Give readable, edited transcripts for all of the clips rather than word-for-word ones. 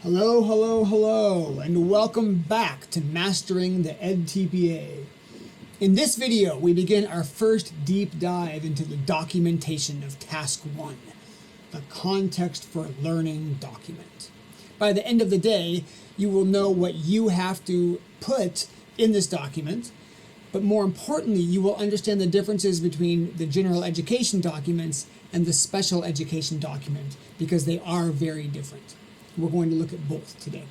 Hello, hello, hello, and welcome back to Mastering the edTPA. In this video, we begin our first deep dive into the documentation of Task 1, the Context for Learning document. By the end of the day, you will know what you have to put in this document, but more importantly, you will understand the differences between the general education documents and the special education document, because they are very different. We're going to look at both today.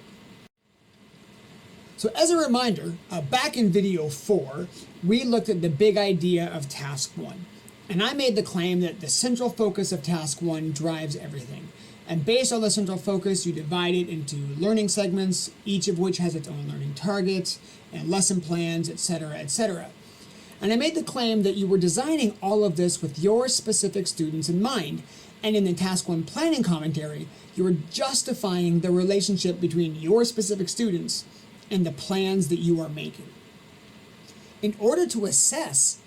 So as a reminder, back in video 4, we looked at the big idea of Task 1. And I made the claim that the central focus of Task 1 drives everything. And based on the central focus, you divide it into learning segments, each of which has its own learning targets and lesson plans, etc., etc. And I made the claim that you were designing all of this with your specific students in mind. And in the Task 1 planning commentary, you are justifying the relationship between your specific students and the plans that you are making. In order to assess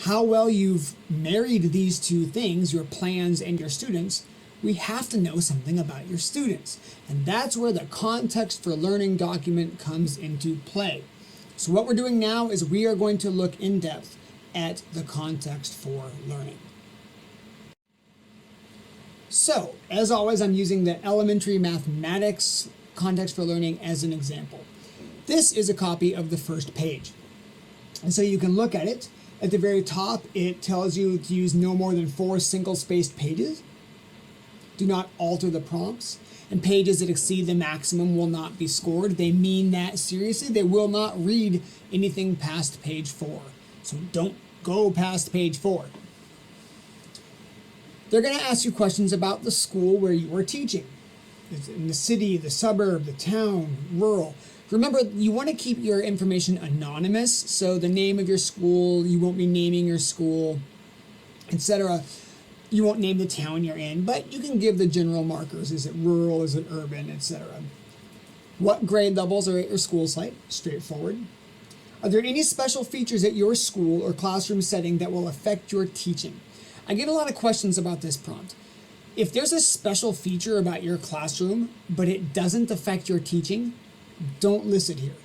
how well you've married these two things, your plans and your students, we have to know something about your students. And that's where the Context for Learning document comes into play. So what we're doing now is we are going to look in depth at the Context for Learning. So, as always, I'm using the elementary mathematics Context for Learning as an example. This is a copy of the first page. And so you can look at it. At the very top, it tells you to use no more than 4 single-spaced pages. Do not alter the prompts. And pages that exceed the maximum will not be scored. They mean that seriously. They will not read anything past page 4. So don't go past page 4. They're going to ask you questions about the school where you are teaching. In the city, the suburb, the town, rural. Remember, you want to keep your information anonymous, so the name of your school, you won't be naming your school, etc. You won't name the town you're in, but you can give the general markers. Is it rural, is it urban, etc. What grade levels are at your school site? Straightforward. Are there any special features at your school or classroom setting that will affect your teaching? I get a lot of questions about this prompt. If there's a special feature about your classroom, but it doesn't affect your teaching, don't list it here.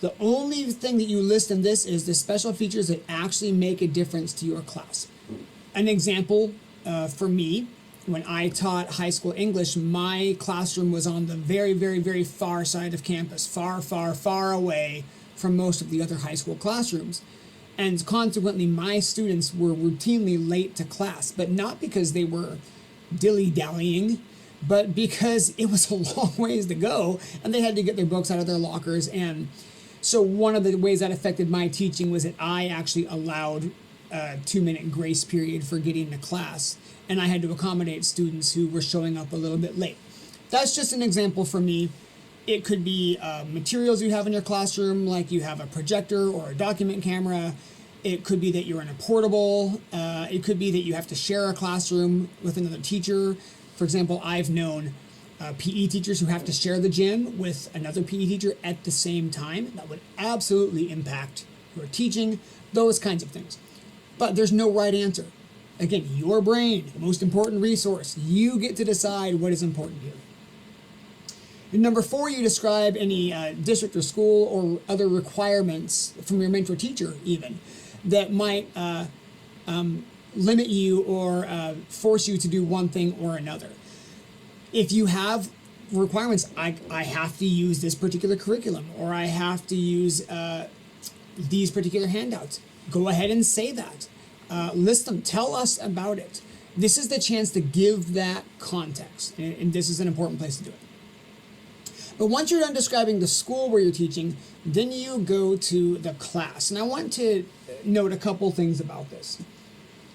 The only thing that you list in this is the special features that actually make a difference to your class. An example for me, when I taught high school English, my classroom was on the very, very, very far side of campus, far, far, far away from most of the other high school classrooms. And consequently, my students were routinely late to class, but not because they were dilly-dallying, but because it was a long ways to go, and they had to get their books out of their lockers. And so one of the ways that affected my teaching was that I actually allowed a 2-minute grace period for getting to class, and I had to accommodate students who were showing up a little bit late. That's just an example for me. It could be materials you have in your classroom, like you have a projector or a document camera. It could be that you're in a portable. It could be that you have to share a classroom with another teacher. For example, I've known PE teachers who have to share the gym with another PE teacher at the same time. That would absolutely impact your teaching, those kinds of things. But there's no right answer. Again, your brain, the most important resource. You get to decide what is important here. In number 4, you describe any district or school or other requirements from your mentor teacher even that might limit you or force you to do one thing or another. If you have requirements, I have to use this particular curriculum, or I have to use these particular handouts, go ahead and say that. List them, tell us about it. This is the chance to give that context, and this is an important place to do it. But once you're done describing the school where you're teaching, then you go to the class. And I want to note a couple things about this.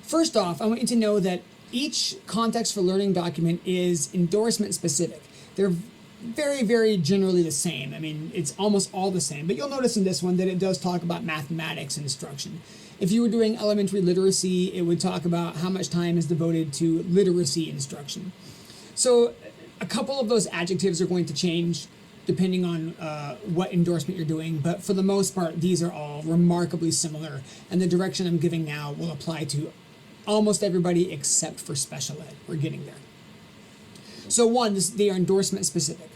First off, I want you to know that each Context for Learning document is endorsement specific. They're very, very generally the same. I mean, it's almost all the same. But you'll notice in this one that it does talk about mathematics instruction. If you were doing elementary literacy, it would talk about how much time is devoted to literacy instruction. So a couple of those adjectives are going to change depending on what endorsement you're doing, but for the most part, these are all remarkably similar, and the direction I'm giving now will apply to almost everybody except for special ed. We're getting there. So one, they are endorsement specific.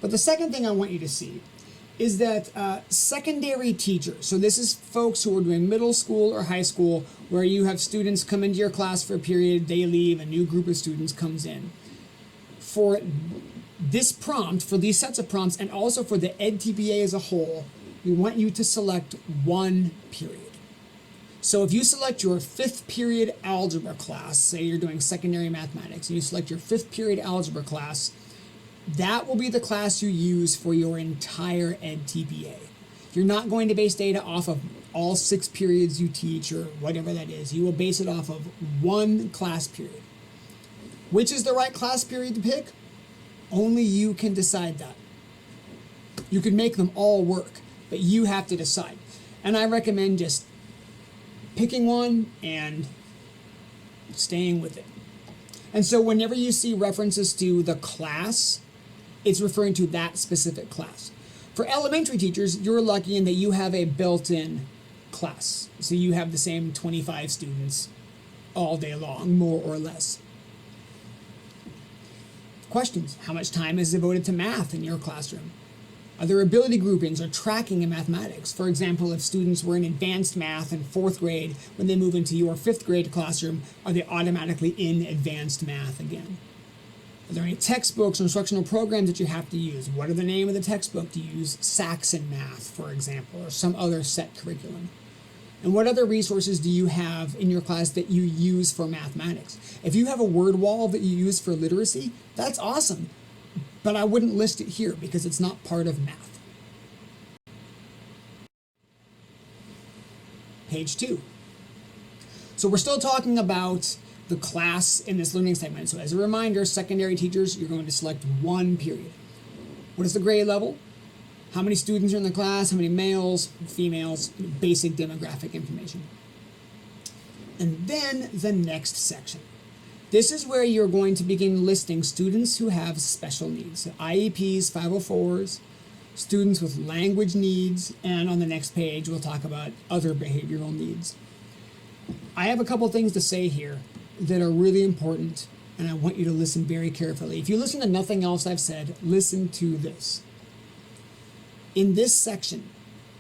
But the second thing I want you to see is that secondary teachers, so this is folks who are doing middle school or high school, where you have students come into your class for a period, they leave, a new group of students comes in. For this prompt, for these sets of prompts, and also for the edTPA as a whole, we want you to select one period. So if you select your 5th period algebra class, say you're doing secondary mathematics, and you select your 5th period algebra class, that will be the class you use for your entire edTPA. You're not going to base data off of all 6 periods you teach or whatever that is. You will base it off of one class period. Which is the right class period to pick? Only you can decide that. You can make them all work, but you have to decide. And I recommend just picking one and staying with it. And so whenever you see references to the class, it's referring to that specific class. For elementary teachers, you're lucky in that you have a built-in class. So you have the same 25 students all day long, more or less. Questions. How much time is devoted to math in your classroom? Are there ability groupings or tracking in mathematics? For example, if students were in advanced math in 4th grade, when they move into your 5th grade classroom, are they automatically in advanced math again? Are there any textbooks or instructional programs that you have to use? What are the name of the textbook? Do you use Saxon Math, for example, or some other set curriculum? And what other resources do you have in your class that you use for mathematics? If you have a word wall that you use for literacy, that's awesome. But I wouldn't list it here because it's not part of math. Page 2. So we're still talking about the class in this learning segment. So as a reminder, secondary teachers, you're going to select one period. What is the grade level? How many students are in the class? How many males, females, basic demographic information. And then the next section. This is where you're going to begin listing students who have special needs. So IEPs, 504s, students with language needs, and on the next page we'll talk about other behavioral needs. I have a couple things to say here that are really important, and I want you to listen very carefully. If you listen to nothing else I've said, listen to this. In this section,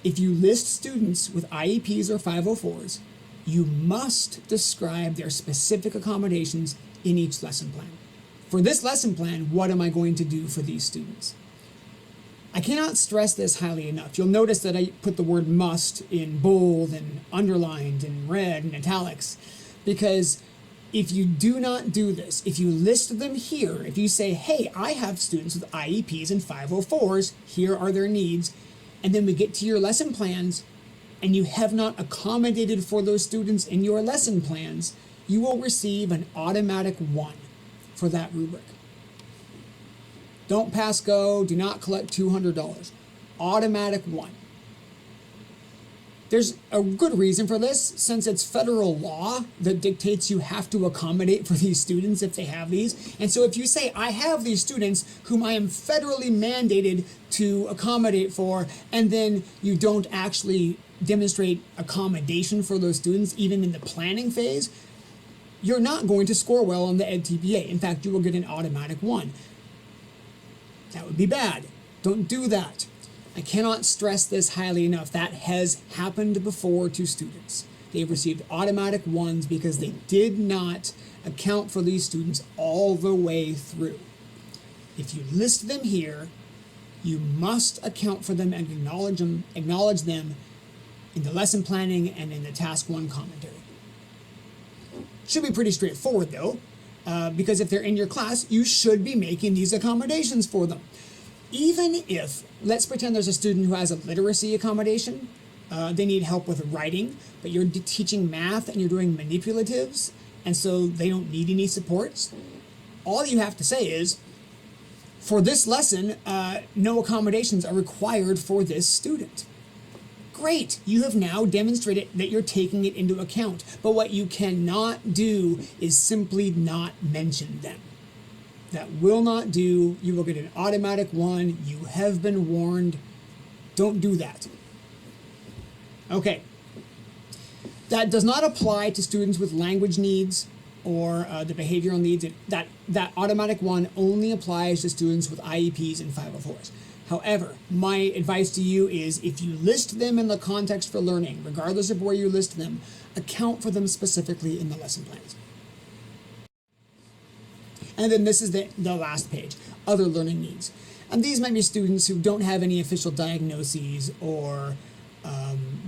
if you list students with IEPs or 504s, you must describe their specific accommodations in each lesson plan. For this lesson plan, what am I going to do for these students? I cannot stress this highly enough. You'll notice that I put the word must in bold and underlined and red and italics, because if you do not do this, if you list them here, if you say, hey, I have students with IEPs and 504s, here are their needs, and then we get to your lesson plans, and you have not accommodated for those students in your lesson plans, you will receive an automatic 1 for that rubric. Don't pass go, do not collect $200. Automatic 1. There's a good reason for this, since it's federal law that dictates you have to accommodate for these students if they have these. And so if you say, I have these students whom I am federally mandated to accommodate for, and then you don't actually demonstrate accommodation for those students, even in the planning phase, you're not going to score well on the edTPA. In fact, you will get an automatic 1. That would be bad. Don't do that. I cannot stress this highly enough. That has happened before to students. They've received automatic 1s because they did not account for these students all the way through. If you list them here, you must account for them and acknowledge them in the lesson planning and in the task 1 commentary. Should be pretty straightforward though, because if they're in your class, you should be making these accommodations for them. Even if, let's pretend there's a student who has a literacy accommodation, they need help with writing, but you're teaching math and you're doing manipulatives, and so they don't need any supports. All you have to say is, for this lesson, no accommodations are required for this student. Great, you have now demonstrated that you're taking it into account, but what you cannot do is simply not mention them. That will not do. You will get an automatic 1. You have been warned. Don't do that. Okay. That does not apply to students with language needs or the behavioral needs, that automatic one only applies to students with IEPs and 504s. However, my advice to you is if you list them in the context for learning, regardless of where you list them, account for them specifically in the lesson plans. And then this is the last page, other learning needs. And these might be students who don't have any official diagnoses or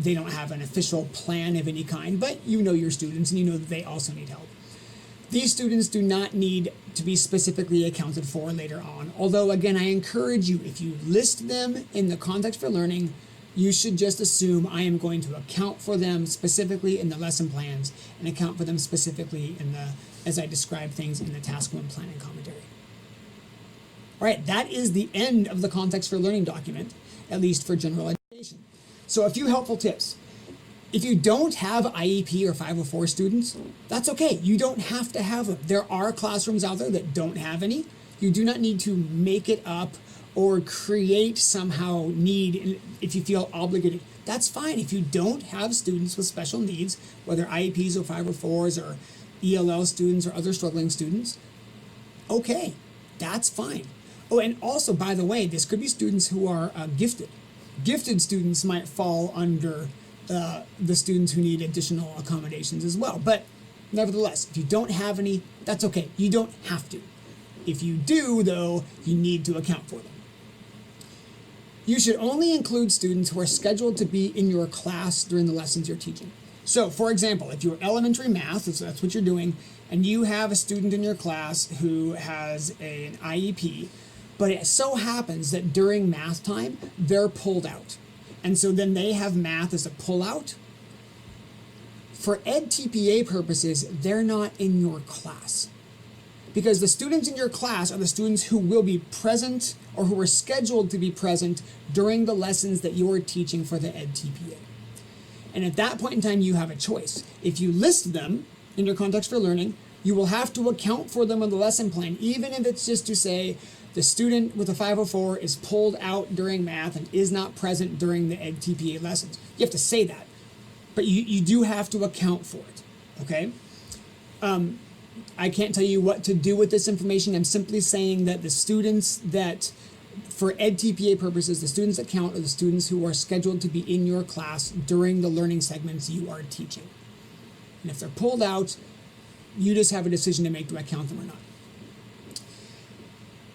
they don't have an official plan of any kind, but you know your students and you know that they also need help. These students do not need to be specifically accounted for later on. Although, again, I encourage you, if you list them in the context for learning, you should just assume I am going to account for them specifically in the lesson plans and account for them specifically in as I describe things in the task 1 plan and commentary. All right, that is the end of the context for learning document, at least for general education. So a few helpful tips. If you don't have IEP or 504 students, that's okay. You don't have to have them. There are classrooms out there that don't have any. You do not need to make it up or create somehow need if you feel obligated. That's fine. If you don't have students with special needs, whether IEPs or 504s or ELL students or other struggling students, okay, that's fine. Oh, and also, by the way, this could be students who are gifted. Gifted students might fall under the students who need additional accommodations as well. But nevertheless, if you don't have any, that's okay. You don't have to. If you do, though, you need to account for them. You should only include students who are scheduled to be in your class during the lessons you're teaching. So, for example, if you're elementary math, so that's what you're doing, and you have a student in your class who has an IEP, but it so happens that during math time, they're pulled out. And so then they have math as a pullout. For edTPA purposes, they're not in your class. Because the students in your class are the students who will be present or who are scheduled to be present during the lessons that you're teaching for the edTPA. And at that point in time, you have a choice. If you list them in your context for learning, you will have to account for them in the lesson plan, even if it's just to say, the student with a 504 is pulled out during math and is not present during the edTPA lessons. You have to say that, but you do have to account for it, okay? I can't tell you what to do with this information. I'm simply saying that the students that, for edTPA purposes, the students that count are the students who are scheduled to be in your class during the learning segments you are teaching. And if they're pulled out, you just have a decision to make, do I count them or not?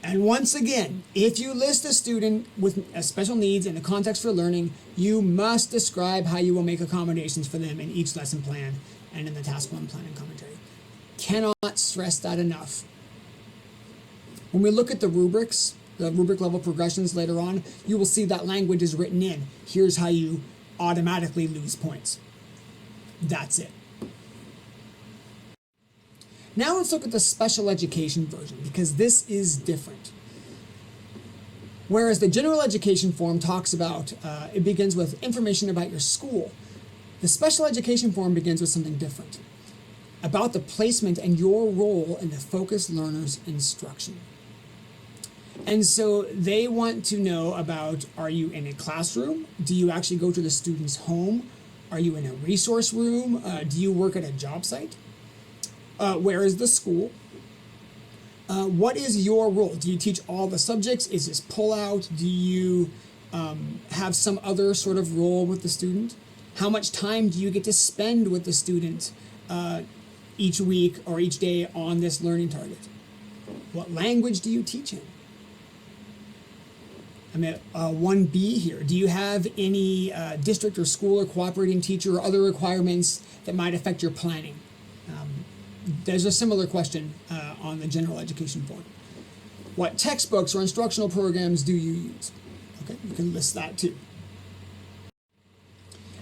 And once again, if you list a student with special needs in the context for learning, you must describe how you will make accommodations for them in each lesson plan and in the task 1 plan and commentary. Cannot stress that enough. When we look at the rubrics, the rubric level progressions later on, you will see that language is written in. Here's how you automatically lose points. That's it. Now let's look at the special education version, because this is different. Whereas the general education form talks about, it begins with information about your school. The special education form begins with something different, about the placement and your role in the focused learner's instruction. And so they want to know about, are you in a classroom? Do you actually go to the student's home? Are you in a resource room? Do you work at a job site? Where is the school? What is your role? Do you teach all the subjects? Is this pull-out? Do you have some other sort of role with the student? How much time do you get to spend with the student each week or each day on this learning target? What language do you teach in? I'm at 1B here. Do you have any district or school or cooperating teacher or other requirements that might affect your planning? There's a similar question on the general education form. What textbooks or instructional programs do you use? Okay, you can list that too.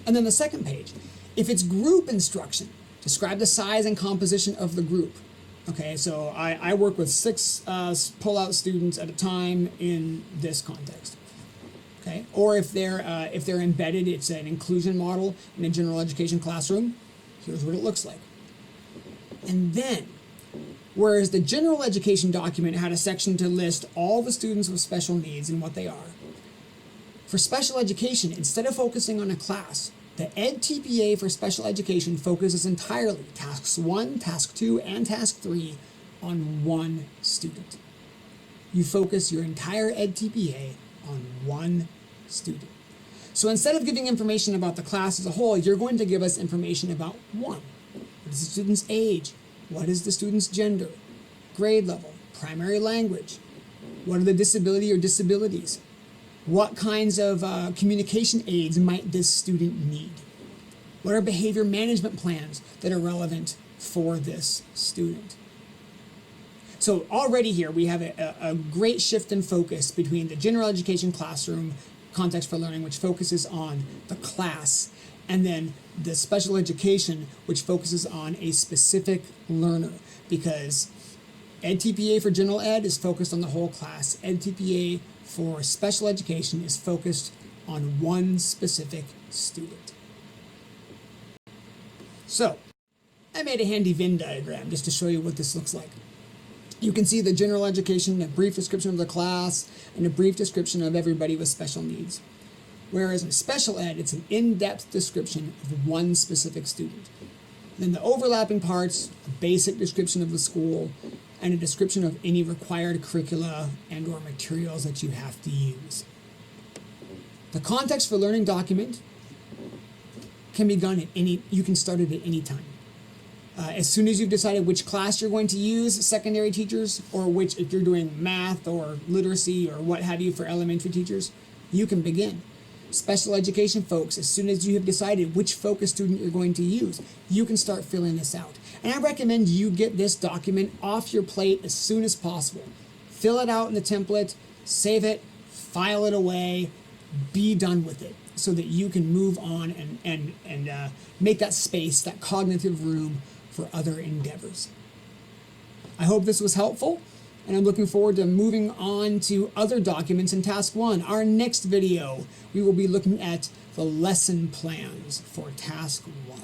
And then the second page, if it's group instruction, describe the size and composition of the group. Okay, so I work with 6 pull-out students at a time in this context. Okay, or if they're embedded, it's an inclusion model in a general education classroom. Here's what it looks like. And then, whereas the general education document had a section to list all the students with special needs and what they are, for special education, instead of focusing on a class, The edTPA for special education focuses entirely, tasks 1, task 2, and task 3, on one student. You focus your entire edTPA on one student. So instead of giving information about the class as a whole, you're going to give us information about one. What is the student's age? What is the student's gender? Grade level? Primary language? What are the disability or disabilities? What kinds of communication aids might this student need? What are behavior management plans that are relevant for this student? So already here we have a great shift in focus between the general education classroom context for learning, which focuses on the class, and then the special education, which focuses on a specific learner, because edTPA for general ed is focused on the whole class. edTPA for special education is focused on one specific student. So, I made a handy Venn diagram just to show you what this looks like. You can see the general education, a brief description of the class, and a brief description of everybody with special needs. Whereas in special ed, it's an in-depth description of one specific student. Then the overlapping parts, a basic description of the school, and a description of any required curricula and or materials that you have to use. The context for learning document can be done you can start it at any time. As soon as you've decided which class you're going to use, secondary teachers, or which, if you're doing math or literacy or what have you for elementary teachers, you can begin. Special education folks, as soon as you have decided which focus student you're going to use, you can start filling this out. And I recommend you get this document off your plate as soon as possible. Fill it out in the template, save it, file it away, be done with it, so that you can move on and make that space, that cognitive room for other endeavors. I hope this was helpful, and I'm looking forward to moving on to other documents in Task 1. Our next video, we will be looking at the lesson plans for Task 1.